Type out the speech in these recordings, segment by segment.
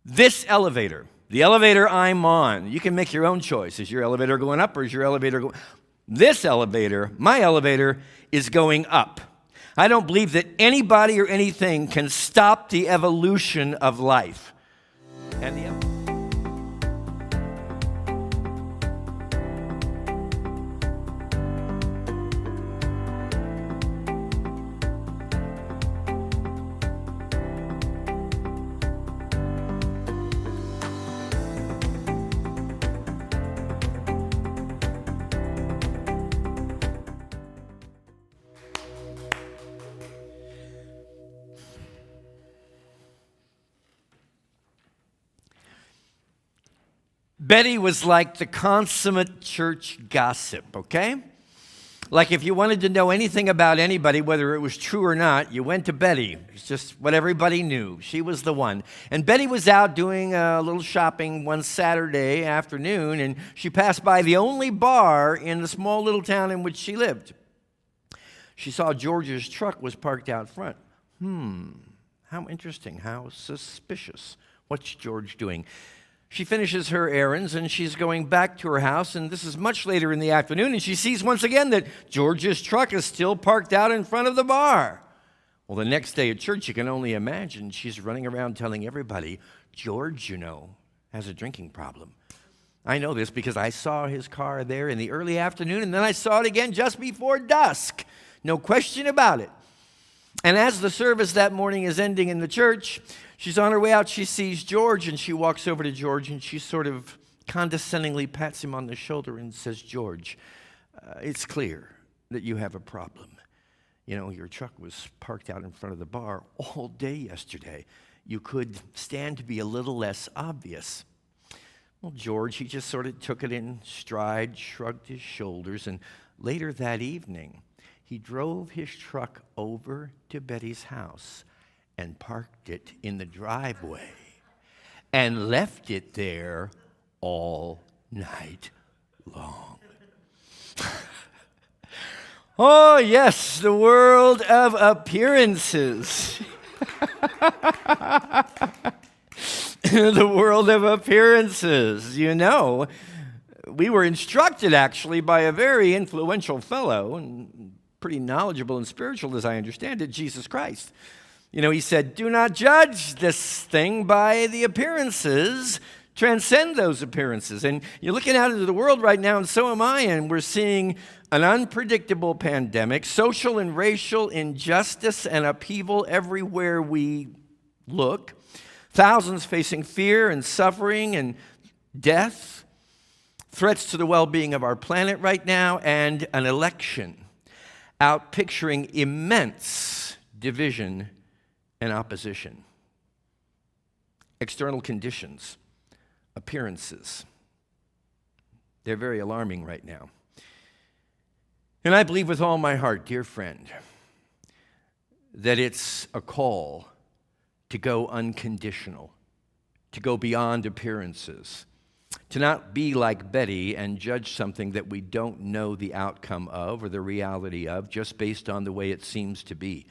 This elevator, the elevator I'm on, you can make your own choice. Is your elevator going up or is your elevator going? This elevator, my elevator, is going up. I don't believe that anybody or anything can stop the evolution of life. And the Betty was like the consummate church gossip, okay? Like if you wanted to know anything about anybody, whether it was true or not, you went to Betty. It's just what everybody knew. She was the one. And Betty was out doing a little shopping one Saturday afternoon, and she passed by the only bar in the small little town in which she lived. She saw George's truck was parked out front. How interesting, how suspicious. What's George doing? She finishes her errands, and she's going back to her house, and this is much later in the afternoon, and she sees once again that George's truck is still parked out in front of the bar. Well, the next day at church, you can only imagine she's running around telling everybody, George, has a drinking problem. I know this because I saw his car there in the early afternoon, and then I saw it again just before dusk. No question about it. And as the service that morning is ending in the church, she's on her way out, she sees George, and she walks over to George, and she sort of condescendingly pats him on the shoulder and says, George, it's clear that you have a problem. Your truck was parked out in front of the bar all day yesterday. You could stand to be a little less obvious. Well, George, he just sort of took it in stride, shrugged his shoulders, and later that evening, he drove his truck over to Betty's house and parked it in the driveway and left it there all night long. Oh, yes, the world of appearances. The world of appearances. We were instructed actually by a very influential fellow and pretty knowledgeable and spiritual, as I understand it, Jesus Christ. He said, do not judge this thing by the appearances. Transcend those appearances. And you're looking out into the world right now, and so am I, and we're seeing an unpredictable pandemic, social and racial injustice and upheaval everywhere we look, thousands facing fear and suffering and death, threats to the well-being of our planet right now, and an election out picturing immense division and opposition. External conditions, appearances, they're very alarming right now. And I believe with all my heart, dear friend, that it's a call to go unconditional, to go beyond appearances, to not be like Betty and judge something that we don't know the outcome of or the reality of just based on the way it seems to be.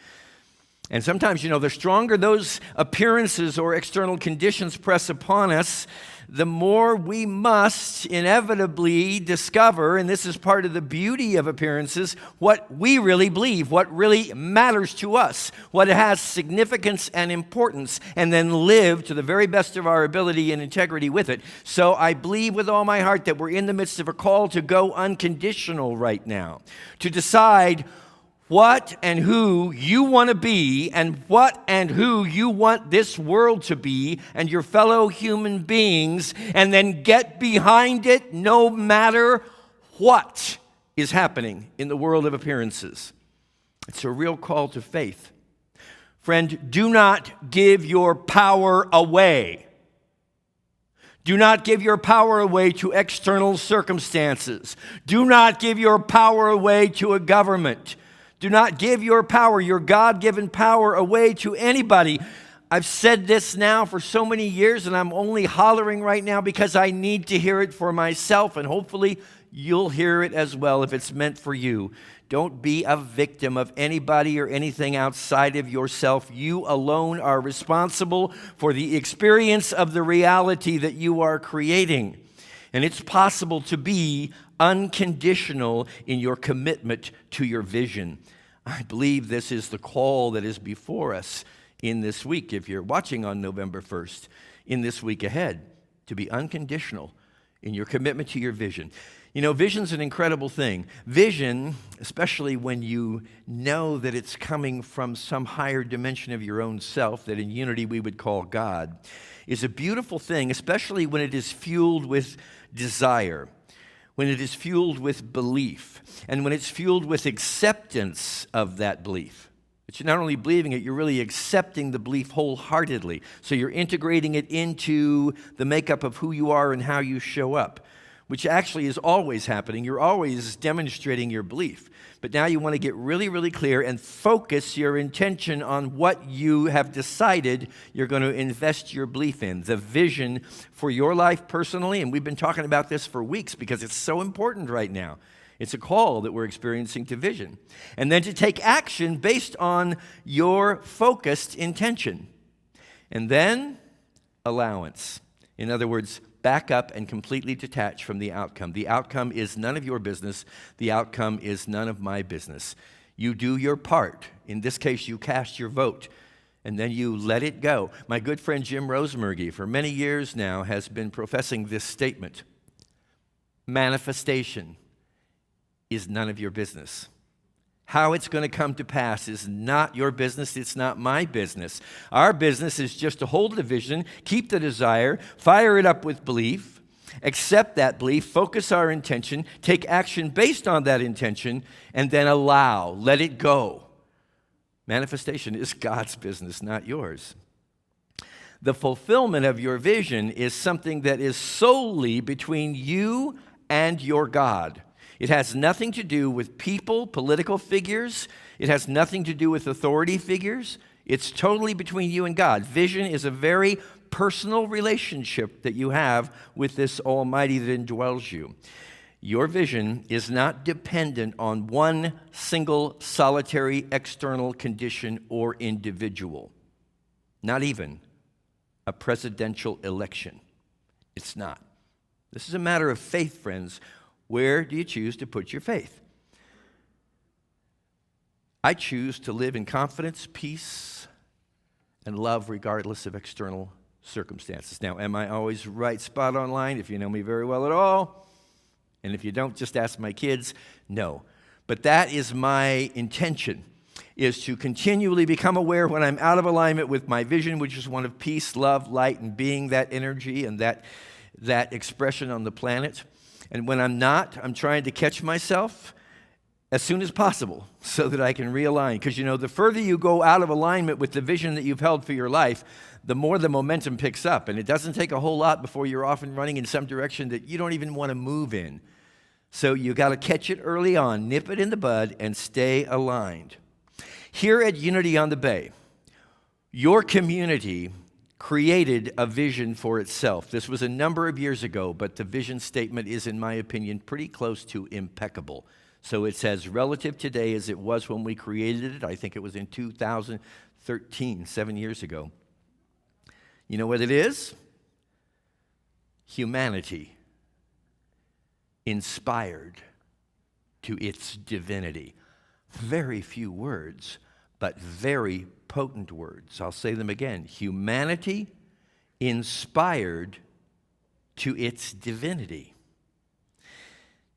And sometimes, the stronger those appearances or external conditions press upon us, the more we must inevitably discover, and this is part of the beauty of appearances, what we really believe, what really matters to us, what has significance and importance, and then live to the very best of our ability and integrity with it. So I believe with all my heart that we're in the midst of a call to go unconditional right now, to decide what and who you want to be and what and who you want this world to be and your fellow human beings, and then get behind it no matter what is happening in the world of appearances. It's a real call to faith. Friend, do not give your power away. Do not give your power away to external circumstances. Do not give your power away to a government. Do not give your power, your God-given power, away to anybody. I've said this now for so many years, and I'm only hollering right now because I need to hear it for myself, and hopefully you'll hear it as well if it's meant for you. Don't be a victim of anybody or anything outside of yourself. You alone are responsible for the experience of the reality that you are creating. And it's possible to be unconditional in your commitment to your vision. I believe this is the call that is before us in this week, if you're watching on November 1st, in this week ahead, to be unconditional in your commitment to your vision. You know, vision's an incredible thing. Vision, especially when you know that it's coming from some higher dimension of your own self that in unity we would call God, is a beautiful thing, especially when it is fueled with desire, when it is fueled with belief, and when it's fueled with acceptance of that belief. But you're not only believing it, you're really accepting the belief wholeheartedly. So you're integrating it into the makeup of who you are and how you show up, which actually is always happening. You're always demonstrating your belief. But now you want to get really, really clear and focus your intention on what you have decided you're going to invest your belief in, the vision for your life personally. And we've been talking about this for weeks because it's so important right now. It's a call that we're experiencing to vision. And then to take action based on your focused intention. And then allowance. In other words, back up and completely detach from the outcome. The outcome is none of your business. The outcome is none of my business. You do your part. In this case, you cast your vote, and then you let it go. My good friend Jim Rosemergy, for many years now, has been professing this statement. Manifestation is none of your business. How it's going to come to pass is not your business. It's not my business. Our business is just to hold the vision, keep the desire, fire it up with belief, accept that belief, focus our intention, take action based on that intention, and then allow, let it go. Manifestation is God's business, not yours. The fulfillment of your vision is something that is solely between you and your God. It has nothing to do with people, political figures. It has nothing to do with authority figures. It's totally between you and God. Vision is a very personal relationship that you have with this Almighty that indwells you. Your vision is not dependent on one single solitary external condition or individual. Not even a presidential election. It's not. This is a matter of faith, friends. Where do you choose to put your faith? I choose to live in confidence, peace, and love regardless of external circumstances. Now, am I always right spot on line? If you know me very well at all, and if you don't, just ask my kids. No. But that is my intention, is to continually become aware when I'm out of alignment with my vision, which is one of peace, love, light, and being that energy and that expression on the planet. And when I'm not, I'm trying to catch myself as soon as possible so that I can realign. Because, you know, the further you go out of alignment with the vision that you've held for your life, the more the momentum picks up. And it doesn't take a whole lot before you're off and running in some direction that you don't even want to move in. So you got to catch it early on, nip it in the bud, and stay aligned. Here at Unity on the Bay, your community created a vision for itself. This was a number of years ago, but the vision statement is, in my opinion, pretty close to impeccable. So it's as relative today as it was when we created it. I think it was in 2013, 7 years ago. You know what it is? Humanity inspired to its divinity. Very few words, but very potent words. I'll say them again. Humanity inspired to its divinity.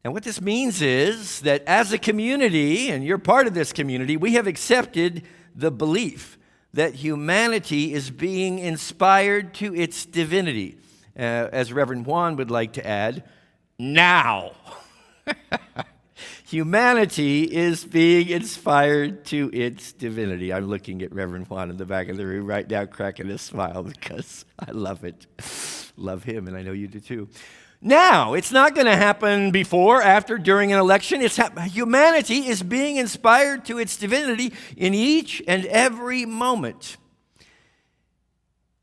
And what this means is that as a community, and you're part of this community, we have accepted the belief that humanity is being inspired to its divinity. As Reverend Juan would like to add, now. Humanity is being inspired to its divinity. I'm looking at Reverend Juan in the back of the room right now, cracking a smile because I love it. Love him, and I know you do too. Now, it's not going to happen before, after, during an election. Humanity is being inspired to its divinity in each and every moment.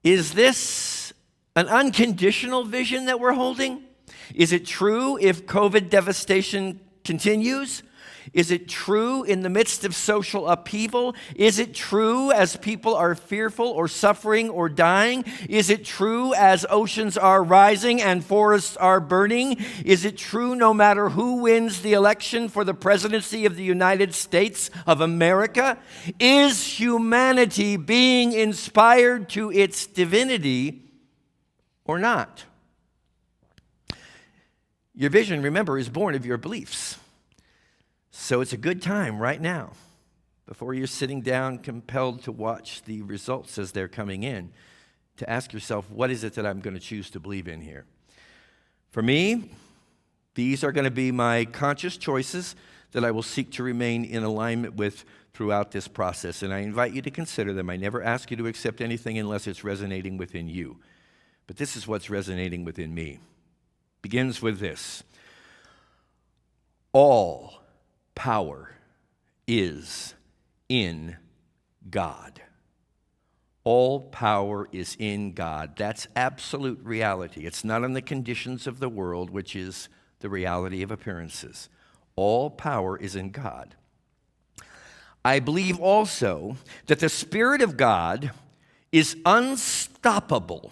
Is this an unconditional vision that we're holding? Is it true if COVID devastation continues? Is it true in the midst of social upheaval? Is it true as people are fearful or suffering or dying? Is it true as oceans are rising and forests are burning? Is it true no matter who wins the election for the presidency of the United States of America? Is humanity being inspired to its divinity or not? Your vision, remember, is born of your beliefs. So it's a good time right now, before you're sitting down compelled to watch the results as they're coming in, to ask yourself, what is it that I'm going to choose to believe in here? For me, these are going to be my conscious choices that I will seek to remain in alignment with throughout this process. And I invite you to consider them. I never ask you to accept anything unless it's resonating within you. But this is what's resonating within me. Begins with this. All power is in God. All power is in God. That's absolute reality. It's not on the conditions of the world, which is the reality of appearances. All power is in God. I believe also that the Spirit of God is unstoppable.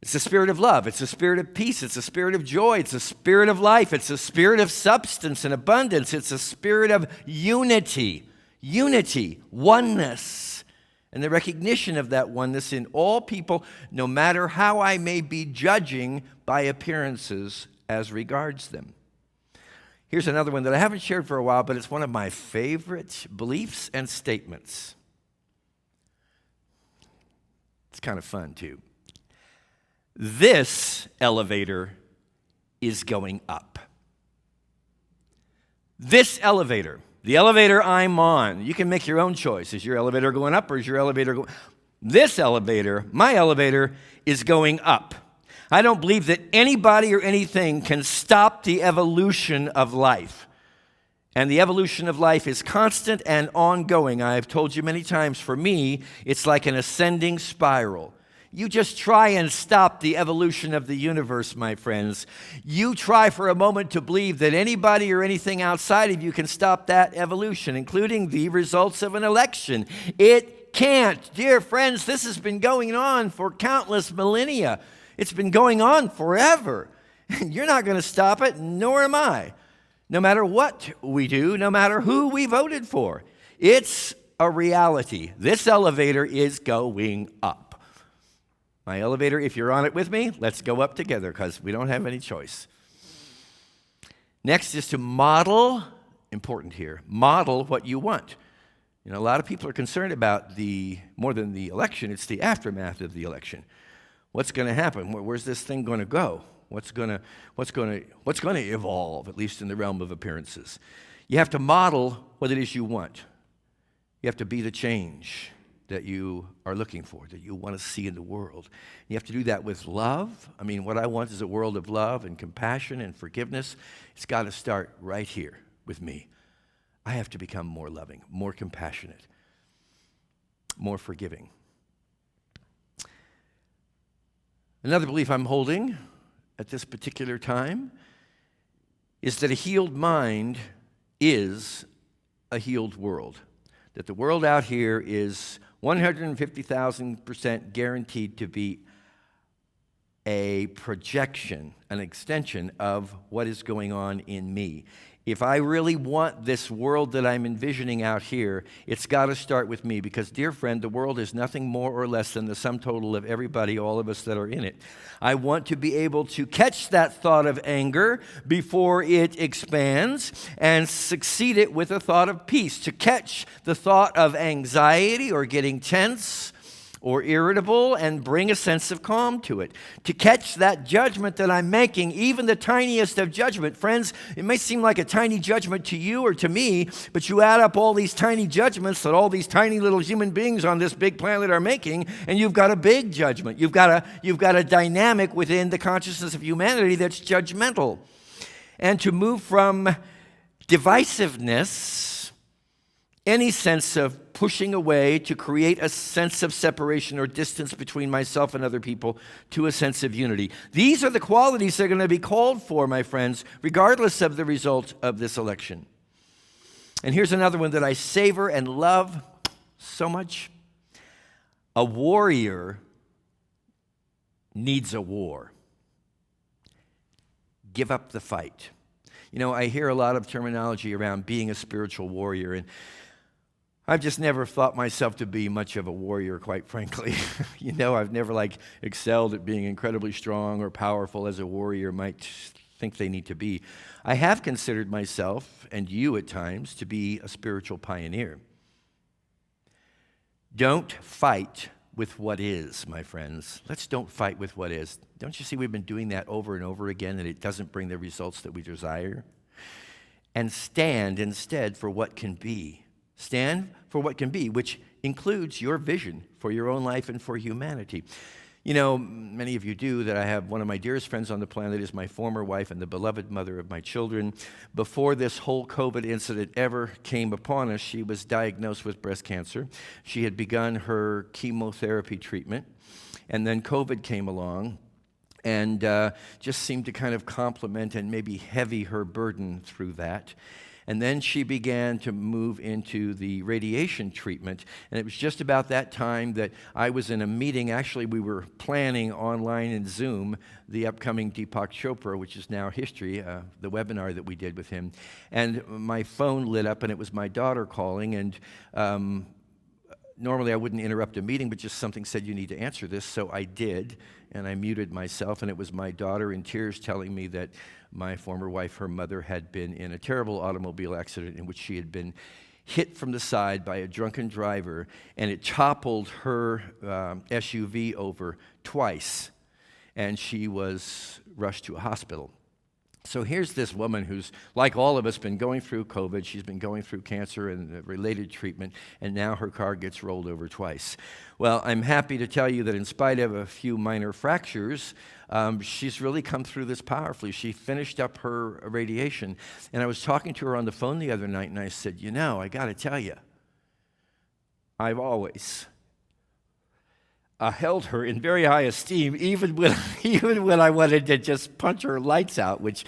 It's the spirit of love. It's the spirit of peace. It's the spirit of joy. It's the spirit of life. It's the spirit of substance and abundance. It's the spirit of unity, oneness, and the recognition of that oneness in all people, no matter how I may be judging by appearances as regards them. Here's another one that I haven't shared for a while, but it's one of my favorite beliefs and statements. It's kind of fun, too. This elevator is going up. This elevator, the elevator I'm on, you can make your own choice. Is your elevator going up or is your elevator going? This elevator, my elevator, is going up. I don't believe that anybody or anything can stop the evolution of life. And the evolution of life is constant and ongoing. I've told you many times, for me, it's like an ascending spiral. You just try and stop the evolution of the universe, my friends. You try for a moment to believe that anybody or anything outside of you can stop that evolution, including the results of an election. It can't. Dear friends, this has been going on for countless millennia. It's been going on forever. You're not going to stop it, nor am I. No matter what we do, no matter who we voted for, it's a reality. This elevator is going up. My elevator, if you're on it with me, let's go up together because we don't have any choice. Next is to model, important here, model what you want. You know, a lot of people are concerned about more than the election, it's the aftermath of the election. What's going to happen? Where's this thing going to go? What's going to evolve, at least in the realm of appearances? You have to model what it is you want. You have to be the change that you are looking for, that you want to see in the world. You have to do that with love. I mean, what I want is a world of love and compassion and forgiveness. It's got to start right here with me. I have to become more loving, more compassionate, more forgiving. Another belief I'm holding at this particular time is that a healed mind is a healed world. That the world out here is 150,000% guaranteed to be a projection, an extension of what is going on in me. If I really want this world that I'm envisioning out here, it's got to start with me because, dear friend, the world is nothing more or less than the sum total of everybody, all of us that are in it. I want to be able to catch that thought of anger before it expands and succeed it with a thought of peace, to catch the thought of anxiety or getting tense or irritable and bring a sense of calm to it. To catch that judgment that I'm making, even the tiniest of judgment. Friends, it may seem like a tiny judgment to you or to me, but you add up all these tiny judgments that all these tiny little human beings on this big planet are making, and you've got a big judgment. You've got a dynamic within the consciousness of humanity that's judgmental. And to move from divisiveness any sense of pushing away to create a sense of separation or distance between myself and other people to a sense of unity. These are the qualities that are going to be called for, my friends, regardless of the result of this election. And here's another one that I savor and love so much. A warrior needs a war. Give up the fight. You know, I hear a lot of terminology around being a spiritual warrior, and I've just never thought myself to be much of a warrior, quite frankly. You know, I've never excelled at being incredibly strong or powerful as a warrior might think they need to be. I have considered myself, and you at times, to be a spiritual pioneer. Don't fight with what is, my friends. Let's don't fight with what is. Don't you see we've been doing that over and over again, and it doesn't bring the results that we desire? And stand instead for what can be. Stand for what can be, which includes your vision for your own life and for humanity. You know, many of you do, that I have one of my dearest friends on the planet is my former wife and the beloved mother of my children. Before this whole COVID incident ever came upon us, she was diagnosed with breast cancer. She had begun her chemotherapy treatment, and then COVID came along and just seemed to kind of complement and maybe heavy her burden through that. And then she began to move into the radiation treatment. And it was just about that time that I was in a meeting. Actually, we were planning online in Zoom the upcoming Deepak Chopra, which is now history, the webinar that we did with him. And my phone lit up, and it was my daughter calling. And normally I wouldn't interrupt a meeting, but just something said, you need to answer this. So I did, and I muted myself. And it was my daughter in tears telling me that my former wife, her mother, had been in a terrible automobile accident in which she had been hit from the side by a drunken driver, and it toppled her SUV over twice, and she was rushed to a hospital. So here's this woman who's, like all of us, been going through COVID. She's been going through cancer and related treatment, and now her car gets rolled over twice. Well, I'm happy to tell you that in spite of a few minor fractures, she's really come through this powerfully. She finished up her radiation, and I was talking to her on the phone the other night, and I said, you know, I got to tell you, I've always held her in very high esteem, even when I wanted to just punch her lights out, which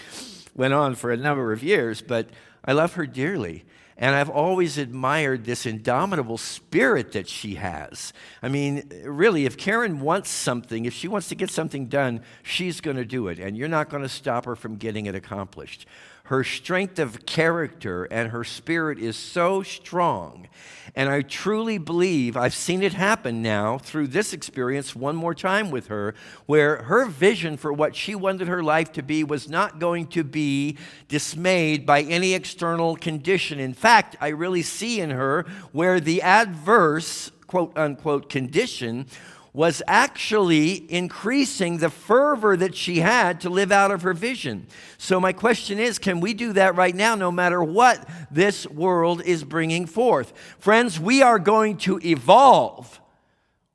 went on for a number of years. But I love her dearly, and I've always admired this indomitable spirit that she has. I mean, really, if Karen wants something, if she wants to get something done, she's going to do it, and you're not going to stop her from getting it accomplished. Her strength of character and her spirit is so strong. And I truly believe I've seen it happen now through this experience one more time with her, where her vision for what she wanted her life to be was not going to be dismayed by any external condition. In fact, I really see in her where the adverse, quote unquote, condition was actually increasing the fervor that she had to live out of her vision. So my question is, can we do that right now, no matter what this world is bringing forth? Friends, we are going to evolve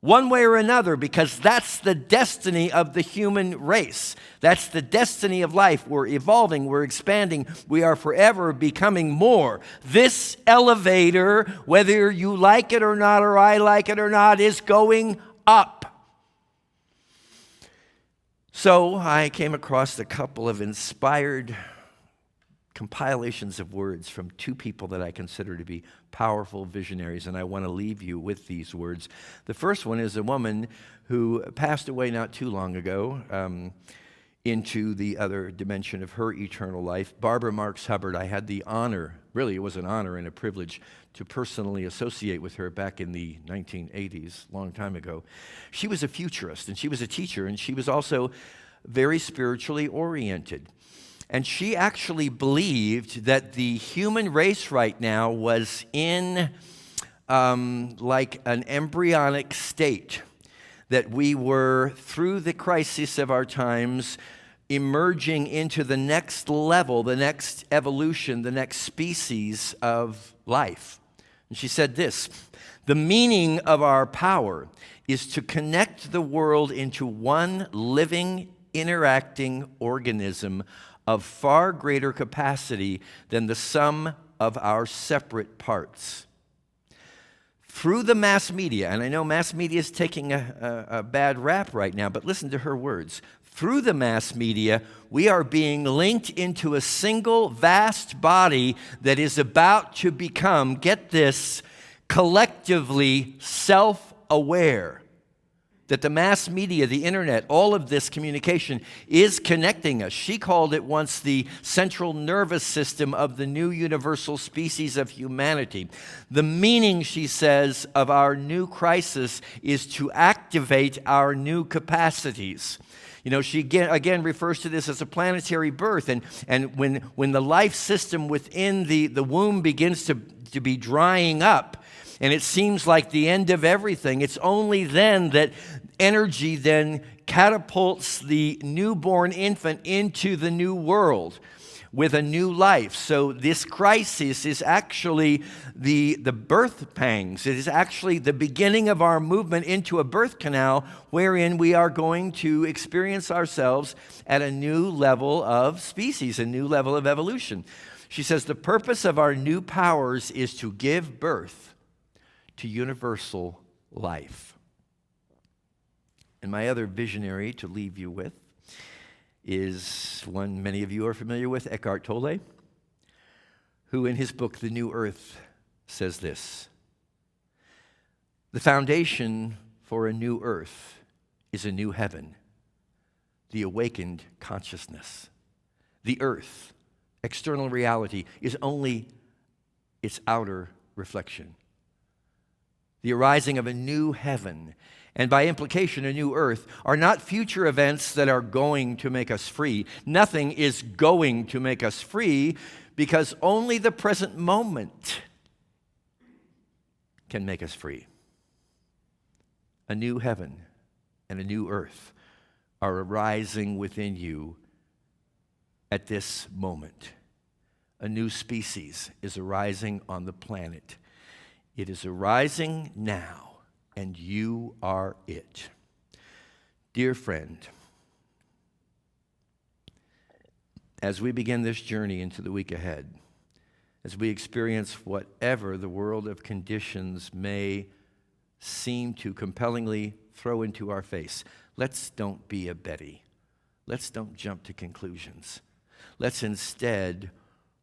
one way or another, because that's the destiny of the human race. That's the destiny of life. We're evolving, we're expanding, we are forever becoming more. This elevator, whether you like it or not, or I like it or not, is going up. So I came across a couple of inspired compilations of words from two people that I consider to be powerful visionaries, and I want to leave you with these words. The first one is a woman who passed away not too long ago into the other dimension of her eternal life. Barbara Marx Hubbard. I had the honor, really it was an honor and a privilege, to personally associate with her back in the 1980s, long time ago. She was a futurist, and she was a teacher, and she was also very spiritually oriented. And she actually believed that the human race right now was in like an embryonic state, that we were, through the crisis of our times, emerging into the next level, the next evolution, the next species of life. And she said this: the meaning of our power is to connect the world into one living, interacting organism of far greater capacity than the sum of our separate parts. through the mass media, and I know mass media is taking a bad rap right now, but listen to her words. Through the mass media, we are being linked into a single vast body that is about to become, get this, collectively self-aware. That the mass media, the internet, all of this communication is connecting us. She called it once the central nervous system of the new universal species of humanity. The meaning, she says, of our new crisis is to activate our new capacities. You know, she again refers to this as a planetary birth. And when the life system within the womb begins to be drying up, and it seems like the end of everything, it's only then that energy then catapults the newborn infant into the new world with a new life. So this crisis is actually the birth pangs. It is actually the beginning of our movement into a birth canal wherein we are going to experience ourselves at a new level of species, a new level of evolution. She says the purpose of our new powers is to give birth to universal life. And my other visionary to leave you with is one many of you are familiar with, Eckhart Tolle, who in his book, The New Earth, says this: the foundation for a new earth is a new heaven, the awakened consciousness. The earth, external reality, is only its outer reflection. The arising of a new heaven, and by implication, a new earth, are not future events that are going to make us free. Nothing is going to make us free because only the present moment can make us free. A new heaven and a new earth are arising within you at this moment. A new species is arising on the planet. It is arising now, and you are it. Dear friend, as we begin this journey into the week ahead, as we experience whatever the world of conditions may seem to compellingly throw into our face, let's don't be a Betty. Let's don't jump to conclusions. Let's instead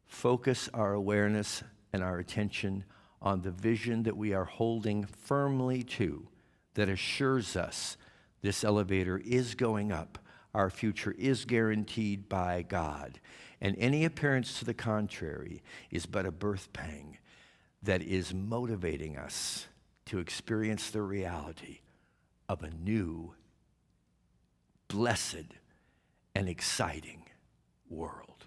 focus our awareness and our attention on the vision that we are holding firmly to, that assures us this elevator is going up, our future is guaranteed by God, and any appearance to the contrary is but a birth pang that is motivating us to experience the reality of a new, blessed, and exciting world.